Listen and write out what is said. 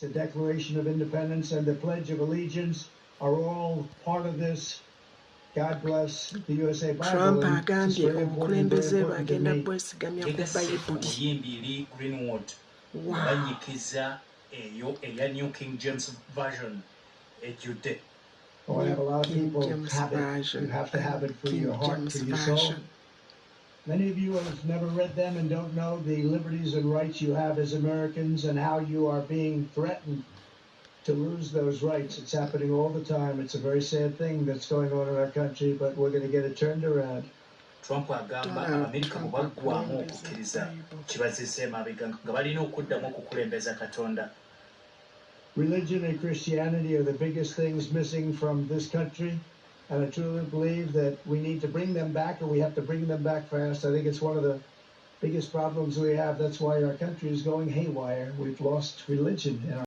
The Declaration of Independence and the Pledge of Allegiance are all part of this. God bless the USA Bible. Trump and it's agambye very important omukulembeze to bagenda me. bwesigamya ku bayibuli. Yimbi Greenwood banyikiza eyo eya New King James Version ejjudde. Oh, I have a lot of people have it. You have to have it for your heart, for your soul. Many of you have never read them and don't know the liberties and rights you have as Americans and how you are being threatened to lose those rights. It's happening all the time. It's a very sad thing that's going on in our country, but we're going to get it turned around. Trump agamba Amerika bwe baggwamu okukkiriza kibazizza emabega nga balina okuddamu okukulembeza Katonda. Religion and Christianity are the biggest things missing from this country, and I truly believe that we need to bring them back, and we have to bring them back fast. I think it's one of the biggest problems we have. That's why our country is going haywire. We've lost religion in our